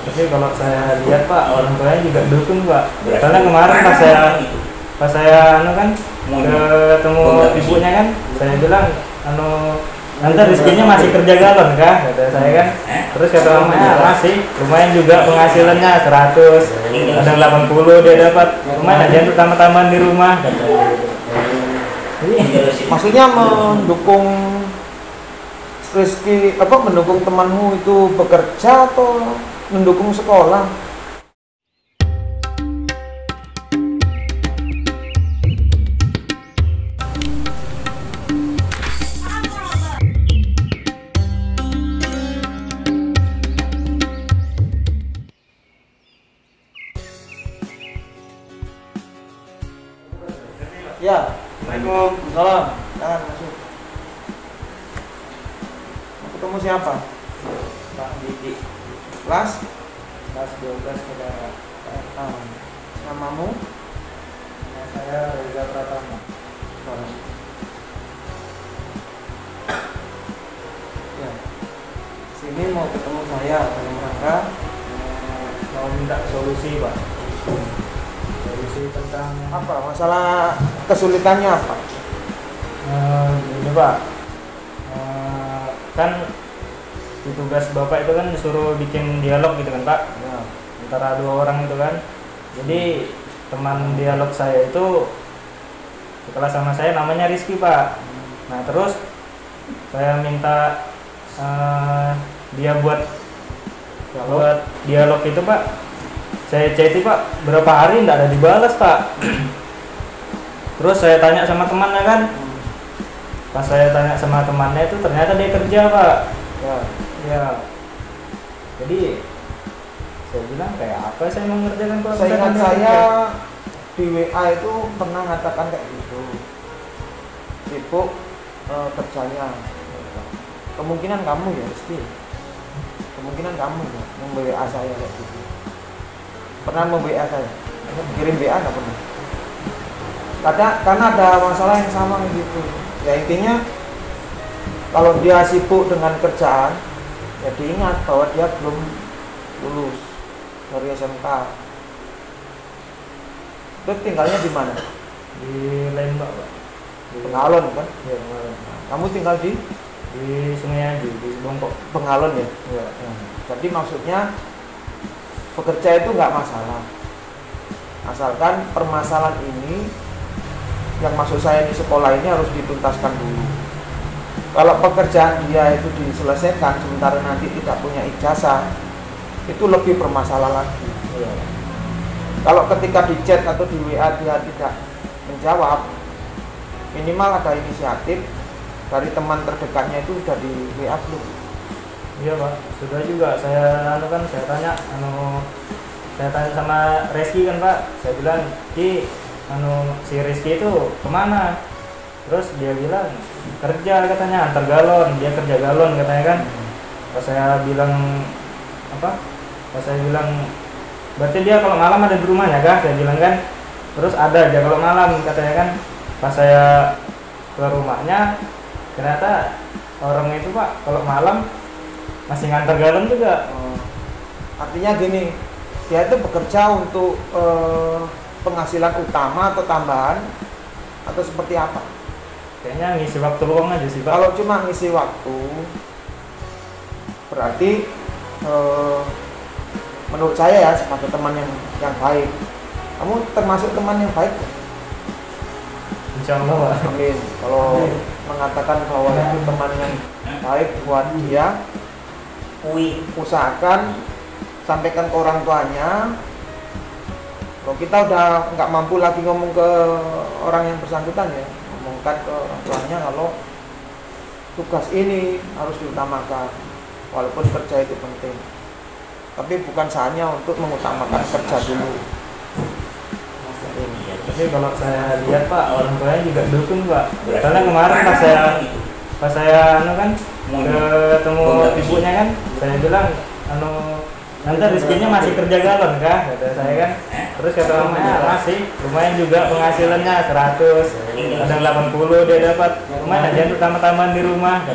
Tapi kalau saya lihat Pak, orang tuanya juga dukung Pak. Karena kemarin pas saya kan ketemu ibunya kan, saya bilang nanti rezekinya masih kerja galon kah, kata saya kan. Terus kata mamanya masih lumayan juga penghasilannya 100, ada 80 dia dapat, lumayan aja untuk tambah-tambahan di rumah. Maksudnya mendukung rezeki mendukung temanmu itu bekerja atau mendukung sekolah? Ya, Assalamualaikum. Salam. Jangan masuk. Mau ketemu siapa? Pak Didi, Kelas? kelas 12 saudara. Namamu? Nama saya Reza Pratama. Ya. Sini mau ketemu saya dalam rangka Mau minta solusi Pak. Solusi tentang apa? Masalah kesulitannya apa? ini Pak, kan di tugas Bapak itu kan disuruh bikin dialog gitu kan Pak, Ya. antara dua orang itu kan. Jadi teman dialog saya itu di kelas sama saya namanya Rizky Pak. Nah terus saya minta dia buat dialog itu Pak. Saya chat Pak, berapa hari tidak ada dibalas Pak. Terus saya tanya sama temannya kan, pas saya tanya sama temannya itu ternyata dia kerja Pak. Ya. Jadi saya bilang kayak apa saya mengerjakan kalau Saya misalkan ingat dia saya kerja? di WA itu pernah mengatakan kayak gitu, sibuk kerjanya. Kemungkinan kamu ya Rizky, kemungkinan kamu ya mem-WA saya kayak gitu. Pernah mem-WA saya, kirim WA nggak pernah. Karena ada masalah yang sama gitu. Ya intinya kalau dia sibuk dengan kerjaan, ya diingat bahwa dia belum lulus dari SMK. Terus tinggalnya di mana? Di Lembang Pak. Pengalon kan? Ya Pengalon. Kamu tinggal di Sungai Aji di Bongkok. Pengalon ya? Ya. Jadi maksudnya bekerja itu nggak masalah, asalkan permasalahan ini yang maksud saya di sekolah ini harus dituntaskan dulu. Kalau pekerjaan dia itu diselesaikan sementara nanti tidak punya ijazah, itu lebih bermasalah lagi. Ya. Kalau ketika di chat atau di WA dia tidak menjawab, minimal ada inisiatif dari teman terdekatnya itu udah di WA belum? Iya Pak, sudah juga saya tanya sama Rizky kan Pak. Saya bilang, "Ki, si Rizky itu kemana?" Terus dia bilang kerja katanya, antar galon, dia kerja galon katanya kan. Pas saya bilang berarti dia kalau malam ada di rumahnya kah? Saya bilang kan. Terus ada aja kalau malam katanya kan. Pas saya ke rumahnya, ternyata orang itu Pak kalau malam masih ngantar galon juga. Artinya gini, dia itu bekerja untuk penghasilan utama atau tambahan atau seperti apa? Kayaknya ngisi waktu luang aja sih Pak. Kalau cuma ngisi waktu, berarti menurut saya ya sebagai teman yang baik, kamu termasuk teman yang baik. Insya Allah Pak. Amin. Kalau mengatakan bahwa itu teman yang baik buat dia, usahakan sampaikan ke orang tuanya. Kalau kita udah nggak mampu lagi ngomong ke orang yang bersangkutan ya, ngomongkan ke orang tuanya kalau tugas ini harus diutamakan, walaupun kerja itu penting, tapi bukan saatnya untuk mengutamakan kerja dulu. Tapi kalau saya lihat Pak, orang tuanya juga dukung Pak. Karena kemarin pas saya ketemu ibunya kan, saya bilang nanti rezekinya masih kerja galon kah, kata saya kan. Terus kata mamanya masih lumayan juga penghasilannya 100, ada 80 dia dapat, lumayan aja untuk tambah-tambahan di rumah.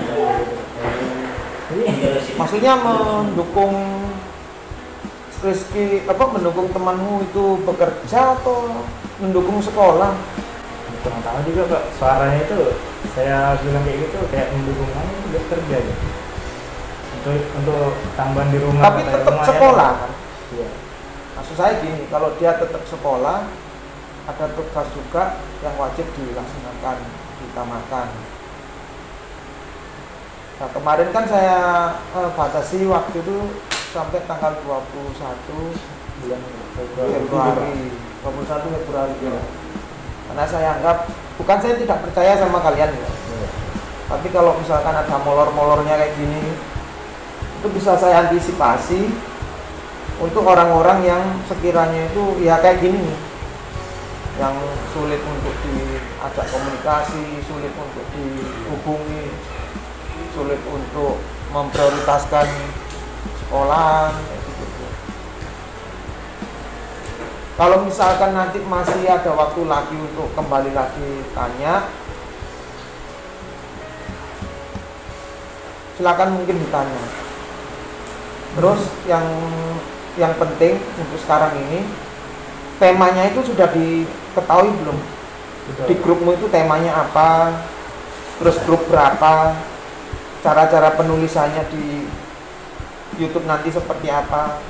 Maksudnya mendukung Rizky mendukung temanmu itu bekerja atau mendukung sekolah? Kurang tahu juga Pak, suaranya itu saya bilang kayak gitu kayak mendukung aja udah kerja gitu. Untuk tambahan di rumah. Tapi tetap sekolah kan? Iya. Maksud saya gini, kalau dia tetap sekolah, ada tugas juga yang wajib dilaksanakan, diutamakan. Nah kemarin kan saya batasi waktu itu sampai tanggal 21 bulan Februari. 21 Februari ya. Karena saya anggap, bukan saya tidak percaya sama kalian ya. Tapi kalau misalkan ada molor-molornya kayak gini, itu bisa saya antisipasi untuk orang-orang yang sekiranya itu ya kayak gini nih, yang sulit untuk diajak komunikasi, sulit untuk dihubungi, sulit untuk memprioritaskan sekolah gitu. Kalau misalkan nanti masih ada waktu lagi untuk kembali lagi tanya, silakan mungkin ditanya. Terus yang penting untuk sekarang ini, temanya itu sudah diketahui belum? Di grupmu itu temanya apa? Terus grup berapa? Cara-cara penulisannya di YouTube nanti seperti apa?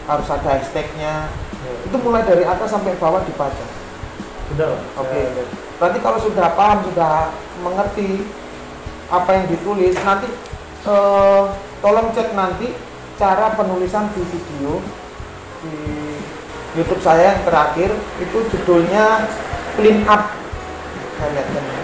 Harus ada hashtagnya. Itu mulai dari atas sampai bawah dibaca. Sudah. Oke. Berarti kalau sudah paham, sudah mengerti apa yang ditulis, nanti tolong cek nanti cara penulisan di video di YouTube saya yang terakhir itu judulnya clean up. Saya lihat ini.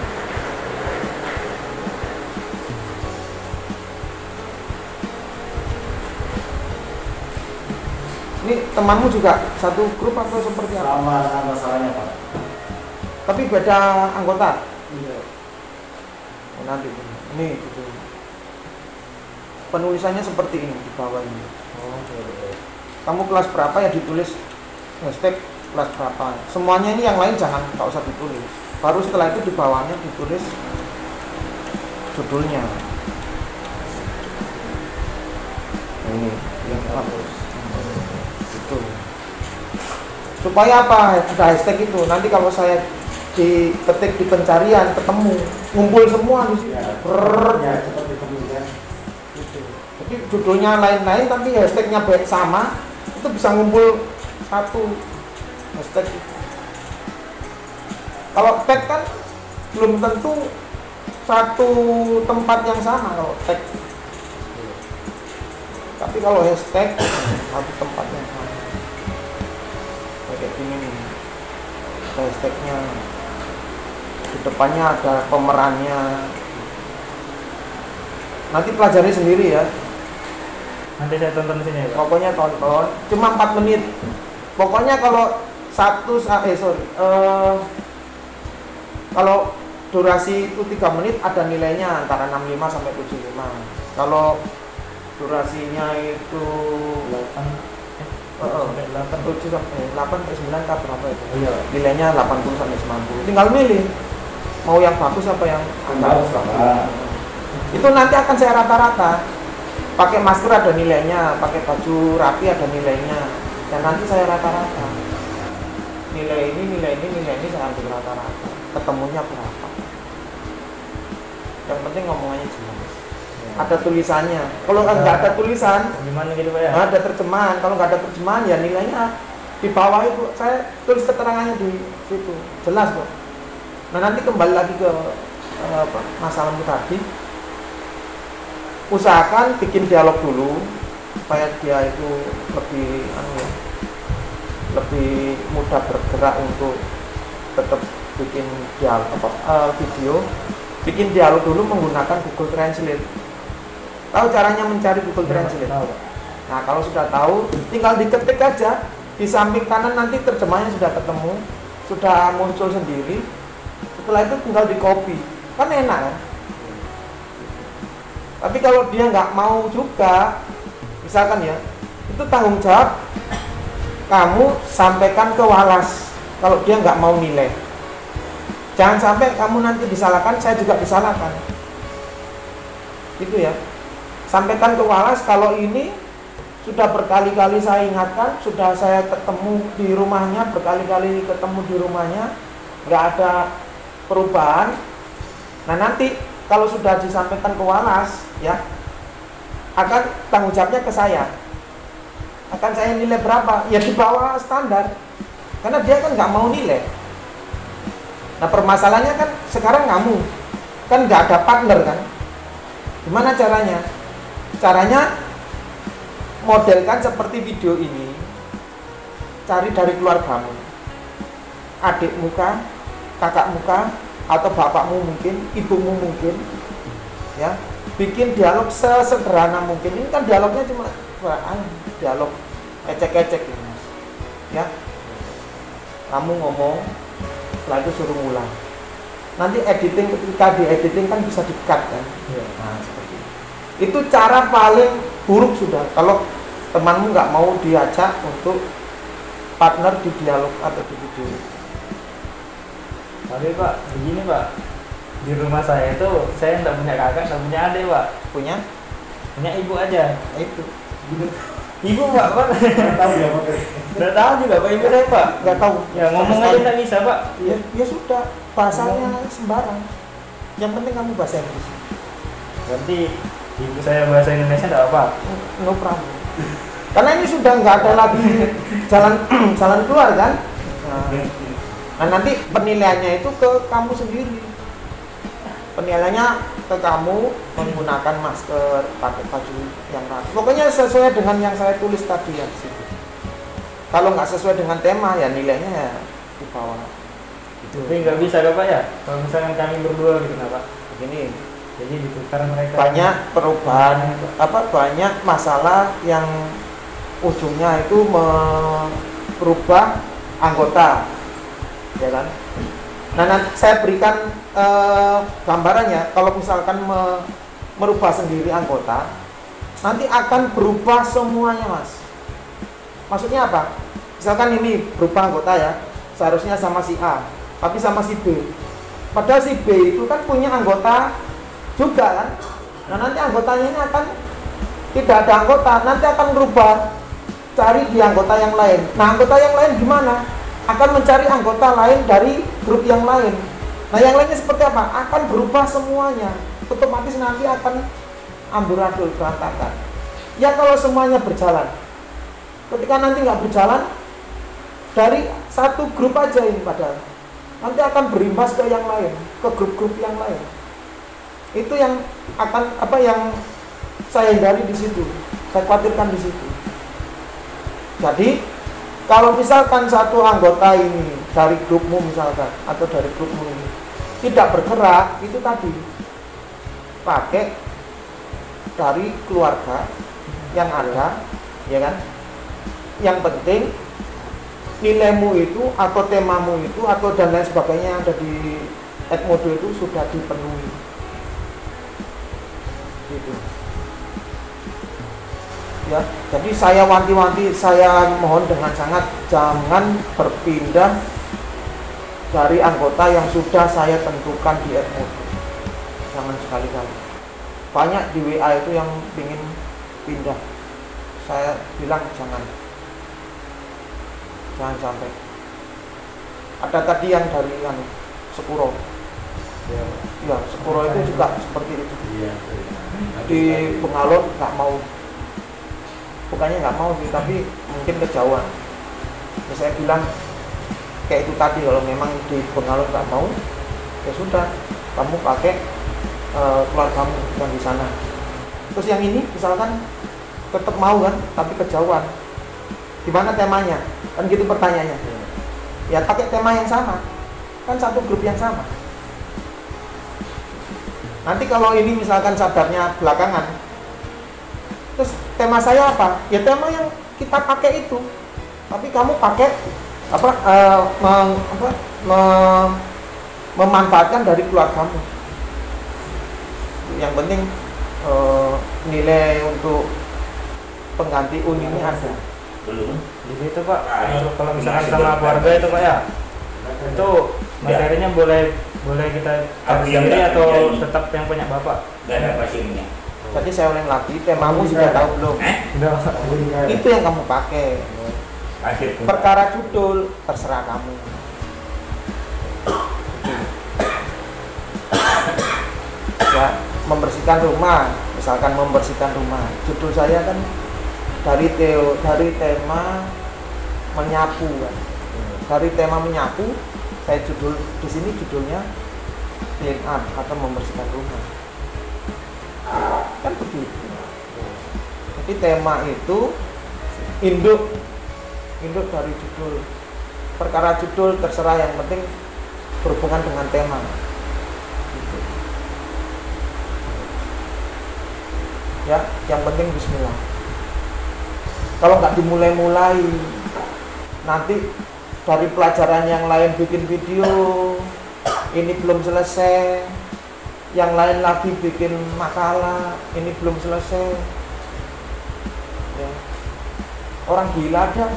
Ini temanmu juga satu grup atau seperti apa? Sama masalahnya Pak. Tapi beda anggota? Iya. Oh, nanti ini gitu. Penulisannya seperti ini di bawah ini. Oh, iya. Kamu kelas berapa ya ditulis hashtag kelas berapa. Semuanya ini yang lain jangan, tak usah ditulis. Baru setelah itu di bawahnya ditulis judulnya. Ini yang bagus. Itu. Supaya apa? Ada hashtag itu. Nanti kalau saya diketik di pencarian ketemu, ngumpul semua di situ. Ya, cepat ditemukan. Gitu. Jadi judulnya lain-lain tapi hashtagnya baik sama, itu bisa ngumpul satu hashtag. Kalau tag kan belum tentu satu tempat yang sama kalau tag. Tapi kalau hashtag satu tempat yang sama. Kayak gini nih. Ada hashtagnya. Di depannya ada pemerannya. Nanti pelajari sendiri ya. Nanti saya tonton di sini ya, Pak. Pokoknya tonton, cuma 4 menit. Pokoknya kalau kalau durasi itu 3 menit ada nilainya antara 65 sampai 75. Kalau durasinya itu 7 sampai 8 sampai 9 kah berapa itu? Iya. Nilainya 80 sampai 90. Tinggal milih mau yang bagus apa yang Bagus, Pak. itu nanti akan saya rata-rata. Pakai masker ada nilainya, pakai baju rapi ada nilainya. Dan nanti saya rata-rata. Nilai ini saya ambil rata-rata. Ketemunya berapa? Yang penting ngomongannya jelas. Ada tulisannya. Kalau nggak ada tulisan, Gimana gitu Pak ya? ada terjemahan. Kalau nggak ada terjemahan ya nilainya di bawah itu saya tulis keterangannya di situ. Jelas kok. Nah nanti kembali lagi ke masalahmu tadi. Usahakan bikin dialog dulu supaya dia itu lebih mudah bergerak untuk tetap bikin video. Bikin dialog dulu menggunakan Google Translate. Tahu caranya mencari Google Translate? Tahu. Nah kalau sudah tahu, tinggal diketik aja di samping kanan nanti terjemahnya sudah ketemu, sudah muncul sendiri. Setelah itu tinggal di copy, kan enak kan? Tapi kalau dia nggak mau juga, misalkan ya, itu tanggung jawab kamu sampaikan ke Walas. Kalau dia nggak mau nilai, jangan sampai kamu nanti disalahkan, saya juga disalahkan. Gitu ya. Sampaikan ke Walas kalau ini Sudah berkali-kali saya ingatkan, sudah saya ketemu di rumahnya, berkali-kali ketemu di rumahnya, nggak ada perubahan. Nah nanti kalau sudah disampaikan ke Walas, ya akan tanggung jawabnya ke saya. Akan saya nilai berapa? Ya di bawah standar, karena dia kan nggak mau nilai. Nah permasalahannya kan sekarang kamu kan nggak ada partner kan? Gimana caranya? Caranya modelkan seperti video ini, cari dari keluargamu, adikmu kah, kakakmu kah, atau bapakmu mungkin, ibumu mungkin, ya, bikin dialog sesederhana mungkin. Ini kan dialognya cuma dialog ecek-ecek ini, Mas. Ya, kamu ngomong, setelah itu suruh ngulang. Nanti editing, ketika di-editing kan bisa di-cut kan. Nah, seperti itu. Itu cara paling buruk sudah kalau temanmu nggak mau diajak untuk partner di dialog atau di video. Tapi Pak, begini Pak, di rumah saya itu saya nggak punya kakak, nggak punya adik Pak, Punya ibu aja. itu Ibu Pak, Tahu ya Pak. nggak tahu juga Pak ibu saya Pak. nggak tahu. Ya ngomong Sama aja sekali. nggak bisa Pak. Ya sudah, bahasanya sembarang. Yang penting kamu bahasa Inggris. Berarti ibu saya bahasa Indonesia nggak apa. No problem. Karena ini sudah nggak ada lagi jalan keluar kan. Nah nanti penilaiannya itu ke kamu sendiri. Penilaiannya ke kamu menggunakan masker, pakai baju yang rapi. Pokoknya sesuai dengan yang saya tulis tadi ya di situ. Kalau nggak sesuai dengan tema ya nilainya ya di bawah. Tapi nggak bisa Pak ya. Kalau misalkan kami berdua gitu Pak. Begini, Jadi ditukar mereka. banyak perubahan, banyak masalah yang ujungnya itu merubah anggota, ya kan? Nah, nanti saya berikan gambarannya. Kalau misalkan merubah sendiri anggota, nanti akan berubah semuanya, Mas. Maksudnya apa? Misalkan ini berubah anggota ya, seharusnya sama si A, tapi sama si B. Padahal si B itu kan punya anggota juga kan. Nah nanti anggotanya ini akan tidak ada anggota, nanti akan berubah, cari di anggota yang lain. Nah anggota yang lain gimana? Akan mencari anggota lain dari grup yang lain. Nah yang lainnya seperti apa? Akan berubah semuanya. Otomatis nanti akan amburadul, berantakan. Ya kalau semuanya berjalan. Ketika nanti nggak berjalan, dari satu grup aja ini padahal nanti akan berimbas ke yang lain, ke grup-grup yang lain. Itu yang akan yang saya hindari di situ, saya khawatirkan di situ. Jadi kalau misalkan satu anggota ini dari grupmu misalkan atau dari grupmu ini tidak bergerak, itu tadi pakai dari keluarga yang ada, ya kan? Yang penting nilaimu itu atau temamu itu atau dan lain sebagainya yang ada di Edmodo itu sudah dipenuhi. Gitu. Ya, jadi saya wanti-wanti, saya mohon dengan sangat jangan berpindah dari anggota yang sudah saya tentukan di Edmodo. Jangan sekali-kali. Banyak di WA itu yang ingin pindah. Saya bilang jangan sampai. Ada tadi yang dari Sekuro. Ya, Sekuro itu juga seperti itu. Di Bengalon nggak mau. Bukannya nggak mau sih, tapi mungkin kejauhan. Ya, saya bilang kayak itu tadi, kalau memang di Bengalon nggak mau, ya sudah, kamu pakai keluargamu yang di sana. Terus yang ini misalkan tetap mau kan, tapi kejauhan. Gimana temanya? Kan gitu pertanyaannya. Ya pakai tema yang sama, kan satu grup yang sama. Nanti kalau ini misalkan sadarnya belakangan, terus tema saya apa? Ya tema yang kita pakai itu, tapi kamu pakai memanfaatkan dari keluargamu. Yang penting nilai untuk pengganti ini ada. Belum. Jadi itu Pak, kalau misalkan sama keluarga itu Pak ya, itu materinya boleh kita cari sendiri atau tetap yang punya Bapak? Nggak ada pasiennya. Jadi saya ulang lagi, temamu sudah tahu belum? Udah Pak. Itu yang kamu pakai. Perkara judul terserah kamu. Ya, membersihkan rumah, misalkan membersihkan rumah. Judul saya kan dari tema menyapu kan. Dari tema menyapu, saya judul di sini judulnya clean up atau membersihkan rumah. Kan begitu. Jadi tema itu induk dari judul. Perkara judul terserah, yang penting berhubungan dengan tema. Gitu. Ya, yang penting bismillah. Kalau nggak dimulai-mulai, nanti dari pelajaran yang lain bikin video, ini belum selesai, yang lain lagi bikin makalah, ini belum selesai. Ya. Orang gila aja,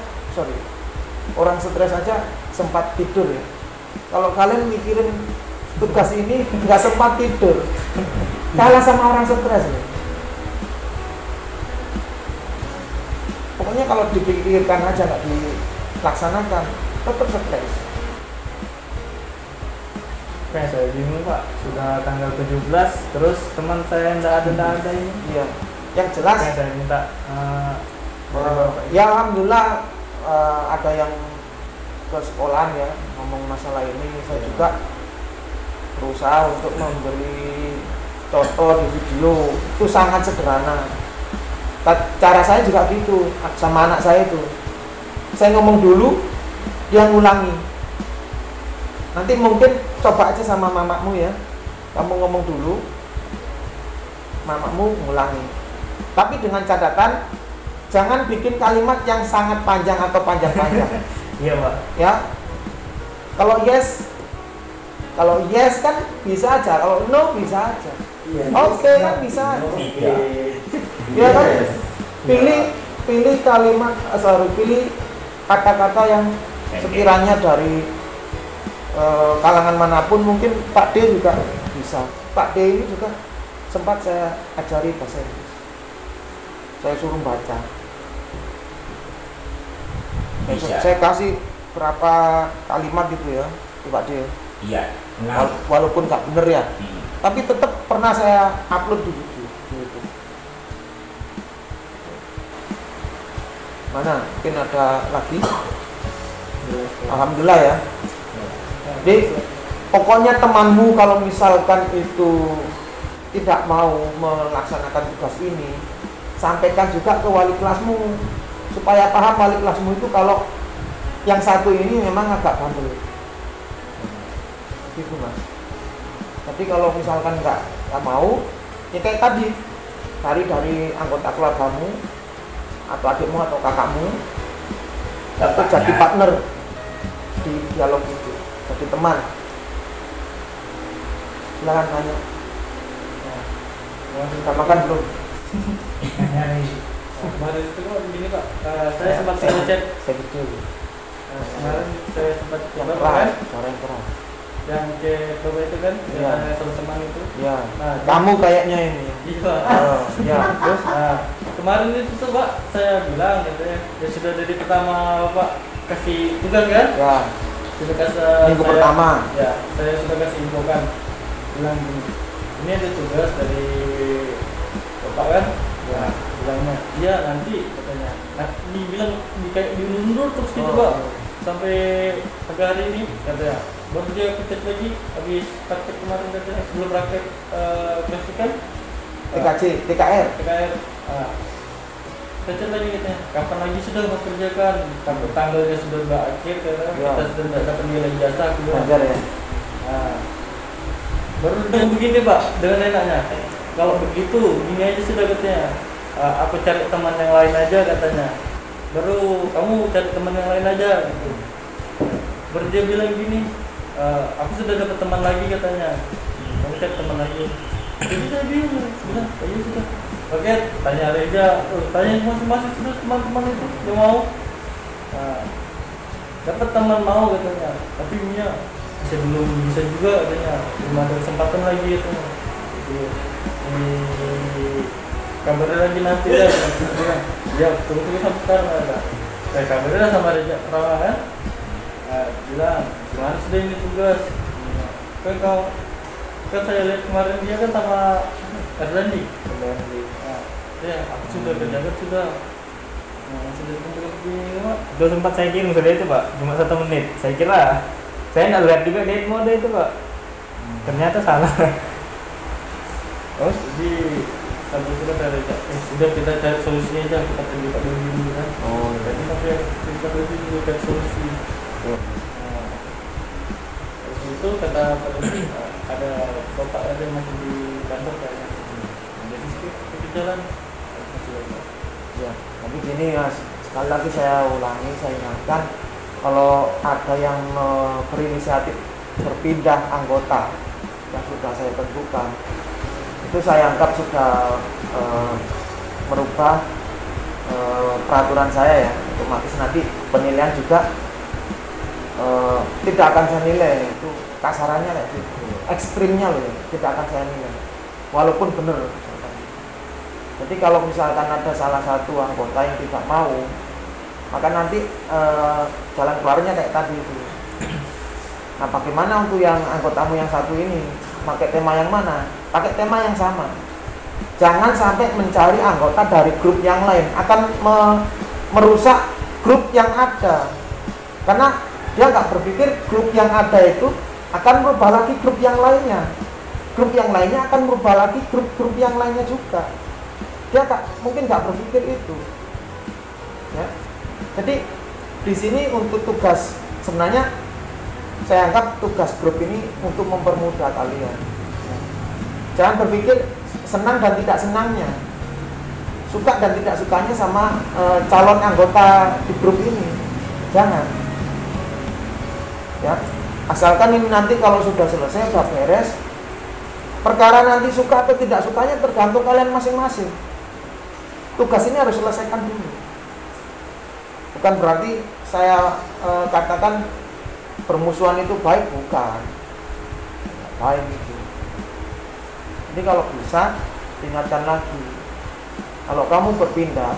orang stres aja sempat tidur ya. Kalau kalian mikirin tugas ini nggak sempat tidur, kalah sama orang stres ya. Pokoknya kalau dipikirkan aja nggak dilaksanakan, tetap stres. Kayak saya bingung Pak, sudah tanggal 17, terus teman saya nggak ada ini. Iya, yang jelas. Kayak saya minta. Ya alhamdulillah ada yang ke sekolahan ya ngomong masalah ini. Saya juga berusaha untuk memberi contoh di video. Itu sangat sederhana. Cara saya juga gitu sama anak saya itu. Saya ngomong dulu, dia ngulangi. Nanti mungkin coba aja sama mamamu ya. Kamu ngomong dulu, mamamu ngulangi. Tapi dengan catatan, jangan bikin kalimat yang sangat panjang atau panjang-panjang. Iya Pak. Ya. Kalau yes kan bisa aja, kalau no bisa aja. Oke kan bisa aja. Ya kan? Pilih kalimat, pilih kata-kata yang sekiranya dari kalangan manapun. Mungkin Pak D juga bisa. Pak D ini juga sempat saya ajari bahasa Inggris. Saya suruh baca. Saya kasih berapa kalimat gitu ya, Pak D. Iya. Walaupun nggak bener ya, tapi tetap pernah saya upload di video. Gitu. Mana? Mungkin ada lagi? Alhamdulillah ya. Jadi pokoknya temanmu kalau misalkan itu tidak mau melaksanakan tugas ini, sampaikan juga ke wali kelasmu supaya paham wali kelasmu itu kalau yang satu ini memang agak bandel. Gitu Mas. Tapi kalau misalkan nggak mau, ya kayak tadi, cari dari anggota keluargamu atau adikmu atau kakakmu, atau jadi partner di dialog itu, jadi teman. Silakan tanya. Sudah makan belum? Kemarin itu kok begini Pak, saya sempat ngecek. Saya gitu. Kemarin saya sempat Yang coba kan, keras. yang coba itu kan, Iya. yang sama teman itu. Ya. Nah, Kamu kayaknya ini. Iya. Ya. Terus Kemarin itu tuh Pak, saya bilang katanya, ya sudah dari pertama Bapak kasih tugas kan? ya. Sudah kasih Minggu pertama. Ya, saya sudah kasih info kan. Bilang gini, ini ada tugas dari Bapak kan? Ya, bilangnya, iya nanti katanya. Nah, dibilang kayak diundur terus gitu Pak. Sampai hari ini katanya. Baru dia cek lagi habis praktek kemarin katanya, sebelum praktek klasikan TKR. Saya lagi katanya, kapan lagi sudah mau kerjakan? Sampai tanggalnya sudah berakhir karena kita sudah tidak dapat nilai jasa. Belajar ya. Nah, baru dengan begini Pak, dengan enaknya. Kalau begitu, gini aja sudah katanya. Aku cari teman yang lain aja katanya. Baru kamu cari teman yang lain aja. Gitu. Baru dia bilang gini, aku sudah dapat teman lagi katanya. Kamu cari teman lagi. Jadi saya bilang, iya sudah. Oke, tanya aja, tanya masing-masing sudah teman-teman itu yang mau. Dapat teman mau katanya, tapi punya belum bisa juga katanya, belum ada kesempatan lagi katanya. Di kabarnya lagi nanti ya. Ya tunggu sebentar ada. Kabarnya sama Raja Perawan bilang gimana sudah ini tugas. Kan saya lihat kemarin dia kan sama Erlandi. Ya aku sudah kerjakan sudah. Sudah kumpul begini Pak. Udah sempat saya kirim sudah itu Pak, cuma 1 menit. Saya kira saya nggak lihat juga date mode itu Pak. Ternyata salah. Oh, jadi sampai sudah dari sudah kita cari solusinya aja, kita pergi Pak dulu kan. Oh, Jadi sampai kita dulu cari solusi. Nah, terus itu kata Pak Dodi, ada bapak ada yang masih di kantor kayaknya. Jadi kita jalan. ya. Tapi gini ya, sekali lagi saya ulangi, saya ingatkan, kalau ada yang berinisiatif berpindah anggota yang sudah saya tentukan, itu saya anggap sudah merubah peraturan saya ya. Otomatis nanti penilaian juga tidak akan saya nilai, itu kasarannya kayak gitu, ekstrimnya loh ya, tidak akan saya nilai walaupun benar. Jadi kalau misalkan ada salah satu anggota yang tidak mau, maka nanti jalan keluarnya kayak tadi itu. Nah, bagaimana untuk yang anggotamu yang satu ini? Pakai tema yang mana? Pakai tema yang sama. Jangan sampai mencari anggota dari grup yang lain, akan merusak grup yang ada. Karena dia nggak berpikir grup yang ada itu akan merubah lagi grup yang lainnya. Grup yang lainnya akan merubah lagi grup-grup yang lainnya juga. Dia mungkin nggak berpikir itu. Ya. Jadi di sini untuk tugas, sebenarnya saya anggap tugas grup ini untuk mempermudah kalian. Jangan berpikir senang dan tidak senangnya, suka dan tidak sukanya sama calon anggota di grup ini. Jangan. Ya, asalkan ini nanti kalau sudah selesai, sudah beres, perkara nanti suka atau tidak sukanya tergantung kalian masing-masing. Tugas ini harus selesaikan dulu. Bukan berarti saya katakan permusuhan itu baik, bukan. Baik itu. Jadi kalau bisa ingatkan lagi, kalau kamu berpindah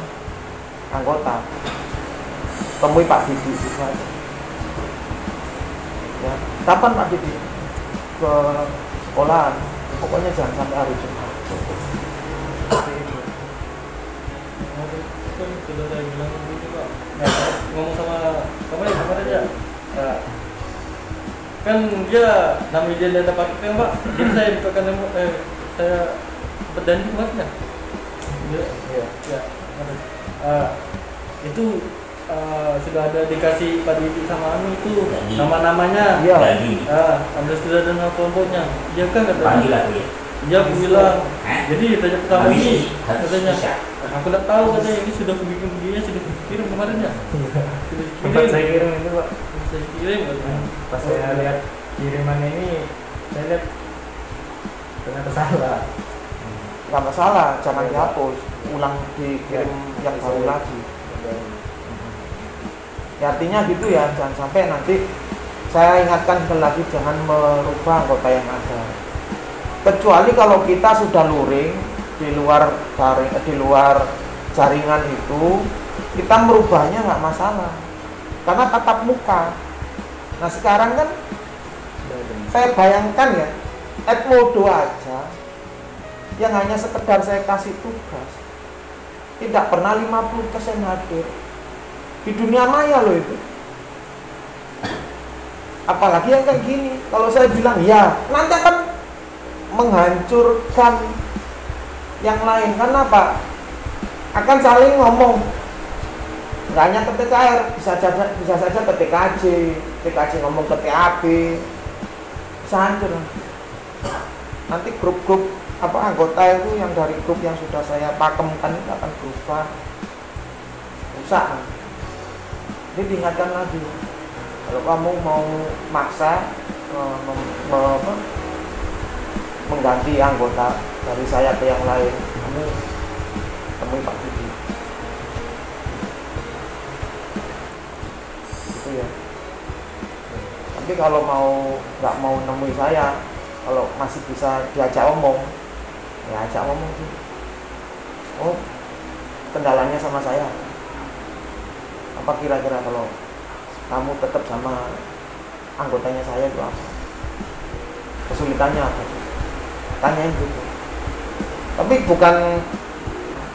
anggota, temui Pak Didi bisa. Ya, kapan Pak Didi ke sekolah? Pokoknya jangan sampai hari Jumat. Seperti itu. Kan sudah saya bilang begitu Pak. Nah, ngomong sama kamu ya kemarin ya. Kan dia namanya dia data paket kan Pak. Jadi saya bukakan saya berdanji buatnya. Iya. Ya. Itu sudah ada dikasih Pak Didi sama Anu itu nama-namanya. Iya. Ada sudah ada nama kelompoknya. Iya kan katanya. Panggil aku ya. Dia bilang, jadi tanya pertama ini katanya, aku udah tahu katanya ini sudah bikin begini, sudah kirim kemarin ya. Sempat saya kirim itu Pak. Saya kirim katanya. Pas saya lihat kiriman ini, saya lihat ternyata salah. Nggak masalah, jangan dihapus, ulang dikirim yang baru lagi. Ya, artinya gitu ya, jangan sampai nanti saya ingatkan sekali lagi, jangan merubah anggota yang ada. Kecuali kalau kita sudah luring di luar jaringan itu, kita merubahnya nggak masalah, karena tatap muka. Nah sekarang kan saya bayangkan ya, Edmodo aja yang hanya sekedar saya kasih tugas, tidak pernah 50% hadir di dunia maya loh itu. Apalagi yang kayak gini, kalau saya bilang ya nanti akan menghancurkan yang lain. Karena apa? Akan saling ngomong, nggak hanya ke TKR, bisa saja ke TKJ ngomong ke TAB, bisa hancur. Nanti grup-grup anggota itu yang dari grup yang sudah saya pakemkan itu akan berubah, rusak. Jadi diingatkan lagi, kalau kamu mau maksa mengganti anggota dari saya ke yang lain, kamu temui Pak Didi. Gitu ya. Tapi kalau nggak mau nemui saya, kalau masih bisa diajak omong, ya ajak omong sih. oh kendalanya sama saya apa kira-kira kalau kamu tetap sama anggotanya saya itu apa, kesulitannya apa, tanyain gitu. Tapi bukan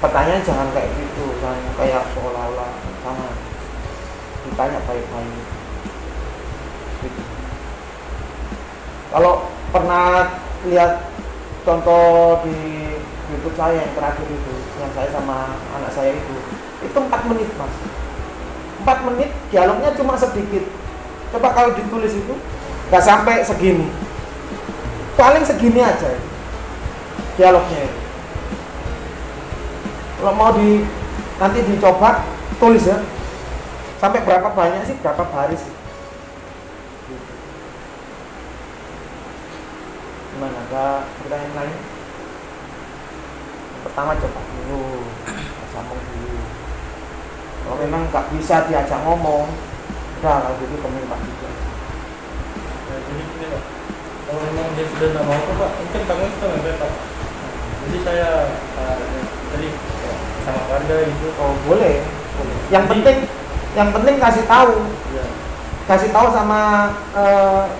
pertanyaan, jangan kayak gitu, jangan kayak seolah-olah sama, ditanya baik-baik gitu. Kalau pernah lihat contoh di YouTube saya yang terakhir itu, yang saya sama anak saya itu 4 menit mas, 4 menit dialognya cuma sedikit. Coba kalau ditulis itu nggak sampai segini, paling segini aja dialognya itu. Kalau mau nanti dicoba tulis ya, sampai berapa banyak sih, berapa baris sih. Gimana, ada pertanyaan lain? Yang pertama coba dulu, ngomong dulu. Kalau memang nggak bisa diajak ngomong, udah kalau gitu komunikasi aja. Nah, jadi gini Pak, kalau memang dia sudah tidak mau Pak, mungkin kamu itu nggak Pak. Jadi saya tadi sama keluarga itu. Oh boleh. Yang penting kasih tahu. Ya. Kasih tahu sama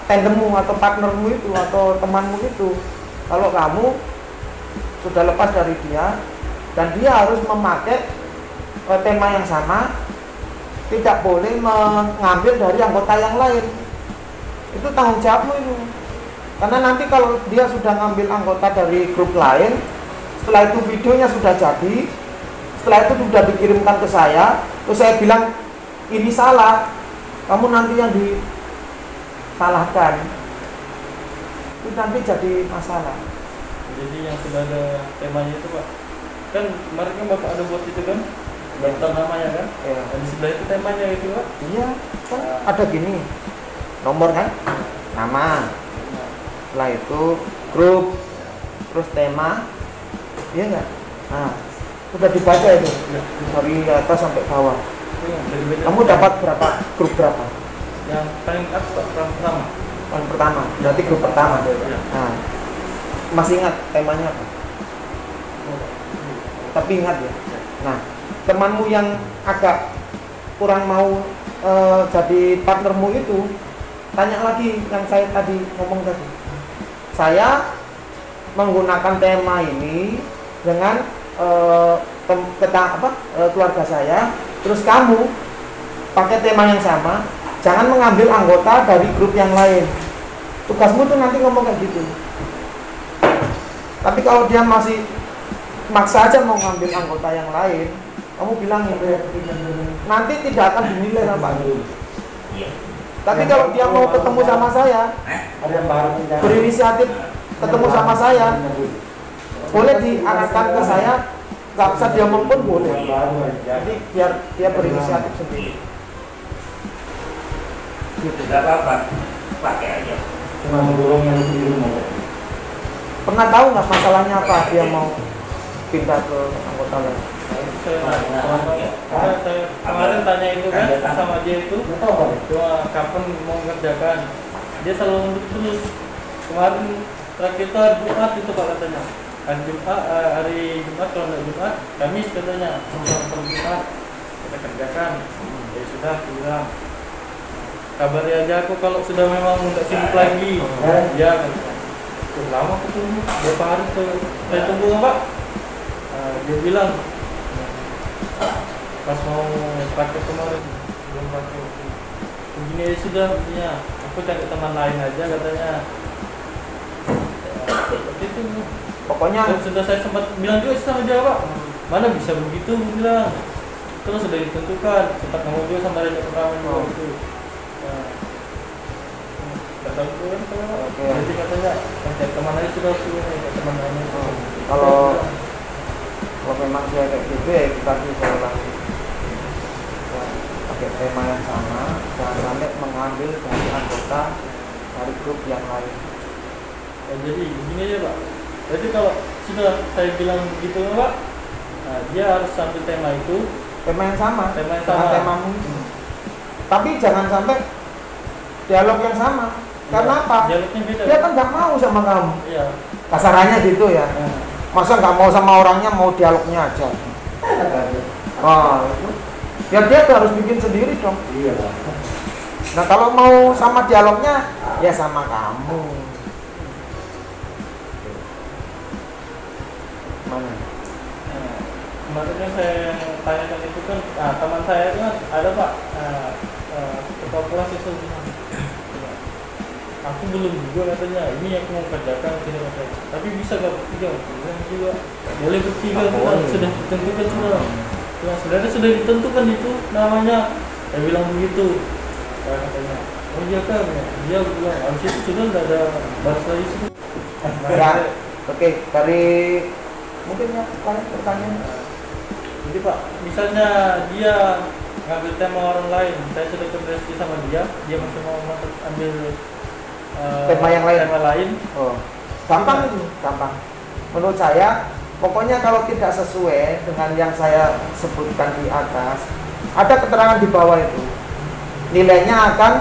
tandemmu atau partnermu itu atau temanmu itu, kalau kamu sudah lepas dari dia dan dia harus memakai tema yang sama, tidak boleh mengambil dari anggota yang lain. Itu tanggung jawabmu itu. Karena nanti kalau dia sudah ngambil anggota dari grup lain, setelah itu videonya sudah jadi, setelah itu sudah dikirimkan ke saya, terus saya bilang ini salah, kamu nanti yang disalahkan, itu nanti jadi masalah. Jadi yang sudah ada temanya itu Pak, kan kemarin kan Bapak ada buat itu kan, daftar namanya kan, Ya. dan di sebelah itu temanya itu Pak. Iya, kan ada gini, nomor kan, nama, setelah itu grup, terus tema, iya nggak? Nah, sudah dibaca itu dari atas sampai bawah. Beda-beda. Kamu dapat berapa grup berapa? Yang paling atas Pak, pertama. Yang pertama, berarti grup pertama. Ya. Nah, masih ingat temanya apa? Tapi ingat ya. Nah, temanmu yang agak kurang mau jadi partnermu itu, tanya lagi yang saya tadi ngomong tadi. Saya menggunakan tema ini dengan keluarga saya, terus kamu pakai tema yang sama, jangan mengambil anggota dari grup yang lain. Tugasmu tuh nanti ngomong kayak gitu. Tapi kalau dia masih maksa aja mau ngambil anggota yang lain, kamu bilang itu nanti tidak akan dinilai sama Pak. Tapi kalau dia mau ketemu sama saya, Ada yang baru berinisiatif ketemu sama saya, boleh diarahkan ke saya, nggak usah dia ngomong pun boleh. Jadi biar dia berinisiatif sendiri. Gitu. Tidak apa-apa, pakai aja. cuma mendorong yang di rumah. Pernah tahu nggak masalahnya apa dia mau pindah ke anggota lain? Saya kemarin tanya itu kan sama dia itu, Nggak tahu Pak. cuma kapan mau mengerjakan, dia selalu mundur terus. Kemarin terakhir itu hari Jumat itu Pak katanya, hari Jumat kalau nggak Jumat, Kamis katanya, kalau Jumat kita kerjakan. Ya sudah, bilang kabari aja aku kalau sudah memang nggak sibuk lagi. Ya katanya. Lama aku tunggu, berapa hari tuh saya tunggu nggak Pak? Dia bilang pas mau praktek kemarin belum pakai. Begini aja sudah begini, aku cari teman lain aja katanya. Seperti itu. Pokoknya Dan sudah saya sempat bilang juga sama dia Pak, mana bisa begitu bilang. Terus sudah ditentukan, sempat ngomong juga sama Raja Perawan itu. Nggak tahu itu kan kalau Oke. jadi katanya cari teman aja sudah teman lain itu. kalau memang dia kayak gitu ya kita bisa ulangi. Ya, pakai tema yang sama, jangan sampai mengambil dari anggota dari grup yang lain. Ya, jadi begini aja Pak. Jadi kalau sudah saya bilang begitu Pak, nah, dia harus ambil tema itu, Tema yang sama, Tema yang dengan sama. temamu. Tapi jangan sampai dialog yang sama. Karena apa? Dialognya beda. Dia kan nggak mau sama kamu. Iya. Kasarannya gitu ya. Nah, Masa nggak mau sama orangnya, mau dialognya aja. Itu. Ya dia tuh harus bikin sendiri dong. Iya. Nah kalau mau sama dialognya, ya sama kamu. Mana? Kemarin yang saya tanyakan itu kan, teman saya itu kan ada Pak, ketua kelas itu bilang, aku belum juga katanya, ini aku mau kerjakan sini katanya. Tapi bisa gak bertiga? Bilang juga boleh bertiga, sudah ditentukan sudah. Ya sebenarnya sudah ditentukan itu namanya. Saya bilang begitu, katanya. Oh iya kan, dia bilang habis itu sudah tidak ada bahas lagi sih. Ya, oke, dari mungkin ya kalian pertanyaan. Jadi Pak, misalnya dia ngambil tema orang lain, saya sudah komunikasi sama dia masih mau ambil Tema yang lain. Tema lain. Oh, gampang itu, gampang. Menurut saya, pokoknya kalau tidak sesuai dengan yang saya sebutkan di atas, ada keterangan di bawah itu. Nilainya akan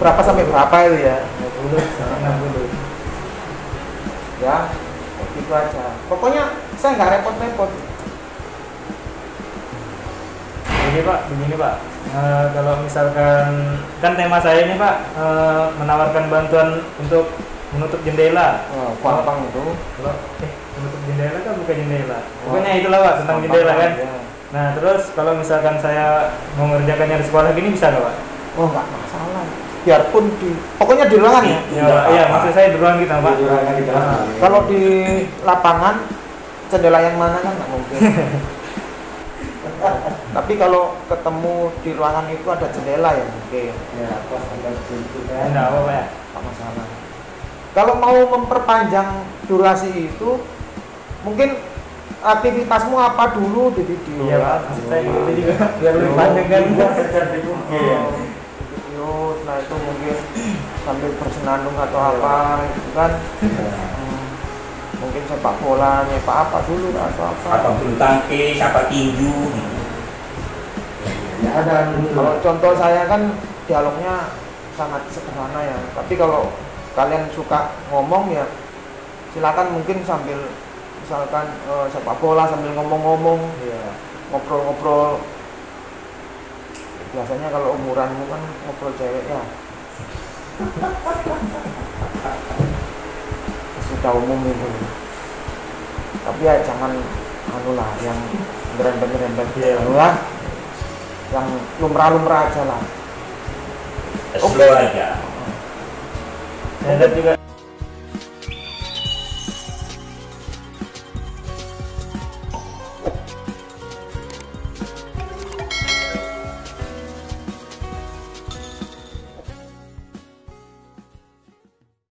berapa sampai berapa itu ya? 20 sampai 60. Ya, begitu aja. Pokoknya saya nggak repot-repot. Jadi Pak, begini Pak, kalau misalkan kan tema saya ini Pak, menawarkan bantuan untuk menutup jendela. Oh, gampang itu. Kalau menutup jendela kan buka jendela. Pokoknya itulah Pak, tentang jendela kan. Ya. Nah terus kalau misalkan saya mau mengerjakannya di sekolah gini bisa nggak Pak? Oh, nggak masalah. Biarpun pokoknya di ruangan ya. Iya, maksud saya di ruang kita Pak. Di ruangan kita. Kalau di lapangan, jendela yang mana kan nggak mungkin. Tapi kalau ketemu di ruangan itu ada jendela ya mungkin. Ya, pas ada pintu kan. Enggak apa-apa ya. Nggak masalah. Kalau mau memperpanjang durasi itu, mungkin aktivitasmu apa dulu di video. Iya Pak, maksud saya gitu juga biar lebih panjang kan. Secerdik mungkin. Video, nah itu mungkin sambil bersenandung atau apa itu kan. Mungkin sepak bola, nyepak apa dulu atau apa. Apa bulu tangkis, apa tinju. Ya ada dulu. Kalau contoh saya kan dialognya sangat sederhana ya. Tapi kalau kalian suka ngomong ya silakan mungkin sambil misalkan sepak bola sambil ngomong-ngomong, Iya. ngobrol-ngobrol. Biasanya kalau umuranmu kan ngobrol cewek ya. Sudah umum itu. Tapi ya jangan anulah yang berembet-berembet Iya. lah. Yang lumrah-lumrah aja lah. Slow aja. Saya lihat juga